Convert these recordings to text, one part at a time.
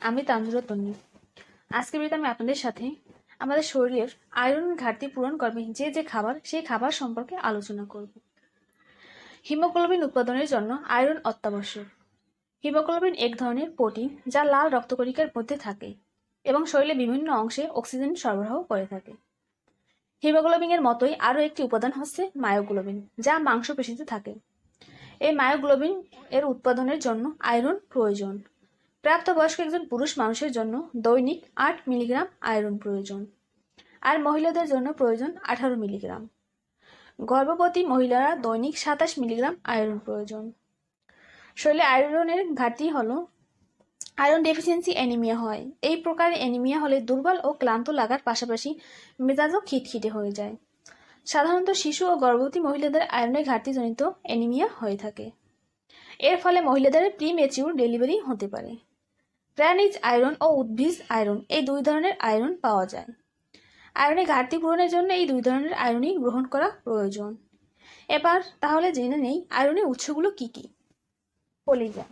আমি তানজুরা তন্নি। আজকের ভিডিওতে আমি আপনাদের সাথে আমাদের শরীরের আয়রন ঘাটতি পূরণ করবে যে খাবার সেই খাবার সম্পর্কে আলোচনা করব। হিমোগ্লোবিন উৎপাদনের জন্য আয়রন অত্যাবশ্যক। হিমোগ্লোবিন এক ধরনের প্রোটিন যা লাল রক্তকণিকার মধ্যে থাকে এবং শরীরের বিভিন্ন অংশে অক্সিজেন সরবরাহ করে থাকে। হিমোগ্লোবিনের মতোই আরও একটি উপাদান হচ্ছে মায়োগ্লোবিন, যা মাংসপেশিতে থাকে। এই মায়োগ্লোবিন এর উৎপাদনের জন্য আয়রন প্রয়োজন। প্রাপ্তবয়স্ক একজন পুরুষ মানুষের জন্য দৈনিক 8 মিলিগ্রাম আয়রন প্রয়োজন, আর মহিলাদের জন্য প্রয়োজন 18 মিলিগ্রাম। গর্ভবতী মহিলারা দৈনিক 27 মিলিগ্রাম আয়রন প্রয়োজন। শরীরে আয়রনের ঘাটতি হলো আয়রন ডেফিসিয়েন্সি অ্যানিমিয়া হয়। এই প্রকারের অ্যানিমিয়া হলে দুর্বল ও ক্লান্ত লাগার পাশাপাশি মেজাজও খিটখিটে হয়ে যায়। সাধারণত শিশু ও গর্ভবতী মহিলাদের আয়রনের ঘাটতিজনিত অ্যানিমিয়া হয়ে থাকে। এর ফলে মহিলাদের প্রিমেচিউর ডেলিভারি হতে পারে। প্রাণীজ আয়রন ও উদ্ভিজ আয়রন এই দুই ধরনের আয়রন পাওয়া যায়। আয়রনের ঘাটতি পূরণের জন্য এই দুই ধরনের আয়রনই গ্রহণ করা প্রয়োজন। এবার তাহলে জেনে নেই আয়রনের উৎসগুলো কি কি। কলিজা।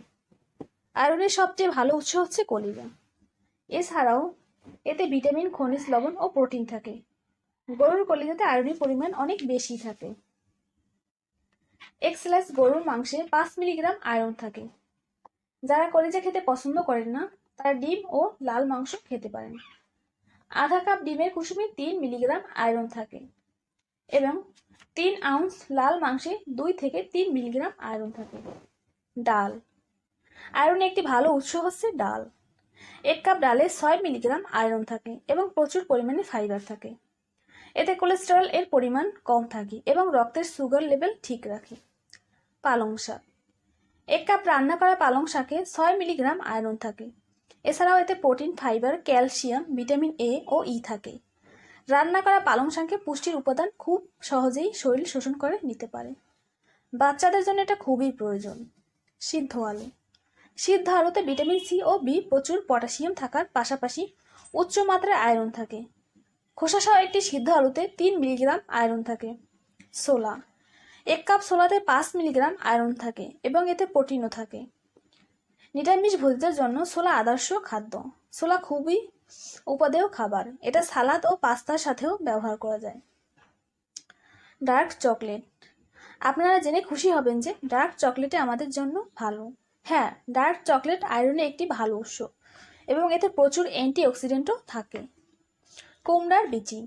আয়রনের সবচেয়ে ভালো উৎস হচ্ছে কলিজা। এছাড়াও এতে ভিটামিন, খনিজ লবণ ও প্রোটিন থাকে। গরুর কলিজাতে আয়রনের পরিমাণ অনেক বেশি থাকে। এক স্লাইস গরুর মাংসে 5 মিলিগ্রাম আয়রন থাকে। যারা কলিজা খেতে পছন্দ করেন না তারা ডিম ও লাল মাংস খেতে পারেন। আধা কাপ ডিমের কুসুমে 3 মিলিগ্রাম আয়রন থাকে এবং 3 আউন্স লাল মাংসে 2 থেকে 3 মিলিগ্রাম আয়রন থাকে। ডাল। আয়রনের একটি ভালো উৎস হচ্ছে ডাল। 1 কাপ ডালে 6 মিলিগ্রাম আয়রন থাকে এবং প্রচুর পরিমাণে ফাইবার থাকে। এতে কোলেস্টেরল এর পরিমাণ কম থাকে এবং রক্তের সুগার লেভেল ঠিক রাখে। পালং শাক। 1 কাপ রান্না করা পালং শাকে 6 মিলিগ্রাম আয়রন থাকে। এছাড়াও এতে protein, fibre, calcium, vitamin A ও ই থাকে। রান্না করা পালং শাকে পুষ্টির উপাদান খুব সহজেই শরীর শোষণ করে নিতে পারে। বাচ্চাদের জন্য এটা খুবই প্রয়োজন। সিদ্ধ আলু। সিদ্ধ আলুতে ভিটামিন সি ও বি, প্রচুর পটাশিয়াম থাকার পাশাপাশি উচ্চ মাত্রায় আয়রন থাকে। খোসাসহ একটি সিদ্ধ আলুতে 3 মিলিগ্রাম আয়রন থাকে। ছোলা। 1 কাপ ছোলাতে 5 মিলিগ্রাম আয়রন থাকে এবং এতে প্রোটিনও থাকে। নিরামিষ ভোজীদের জন্য ছোলা আদর্শ খাদ্য। ছোলা খুবই উপাদেয় খাবার। এটা সালাদ ও পাস্তার সাথেও ব্যবহার করা যায়। Dark chocolate. আপনারা জেনে খুশি হবেন যে ডার্ক চকলেটে আমাদের জন্য ভালো। হ্যাঁ, ডার্ক চকলেট আয়রনের একটি ভালো উৎস এবং এতে প্রচুর অ্যান্টিঅক্সিডেন্টও থাকে। কুমড়ার বিচি।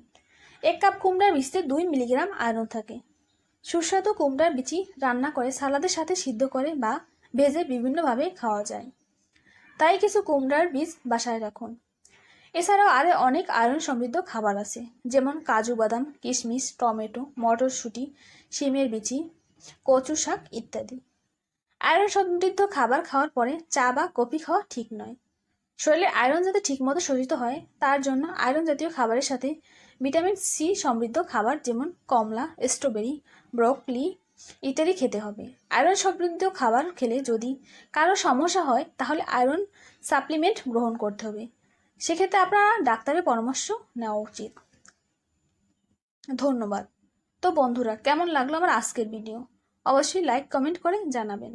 1 কাপ কুমড়ার বিচিতে 2 মিলিগ্রাম আয়রন থাকে। সুস্বাদু কুমড়ার বিচি রান্না করে সালাদের সাথে সিদ্ধ করে বা ভেজে বিভিন্নভাবে খাওয়া যায়। তাই কিছু কুমড়ার বীজ বাসায় রাখুন। এছাড়াও আরও অনেক আয়রন সমৃদ্ধ খাবার আছে, যেমন কাজু বাদাম, কিশমিশ, টমেটো, মটরশুঁটি, শিমের বিচি, কচু শাক ইত্যাদি। আয়রন সমৃদ্ধ খাবার খাওয়ার পরে চা বা কফি খাওয়া ঠিক নয়। শরীরে আয়রন যাতে ঠিকমতো শোষিত হয় তার জন্য আয়রন জাতীয় খাবারের সাথে ভিটামিন সি সমৃদ্ধ খাবার যেমন কমলা, স্ট্রবেরি, ব্রোকলি ইত্যাদি খেতে হবে। আয়রন সমৃদ্ধ খাবার খেলে যদি কারো সমস্যা হয় তাহলে আয়রন সাপ্লিমেন্ট গ্রহণ করতে হবে। সেক্ষেত্রে আপনারা ডাক্তারের পরামর্শ নেওয়া উচিত। ধন্যবাদ। তো বন্ধুরা, কেমন লাগলো আমার আজকের ভিডিও? অবশ্যই লাইক, কমেন্ট করে জানাবেন।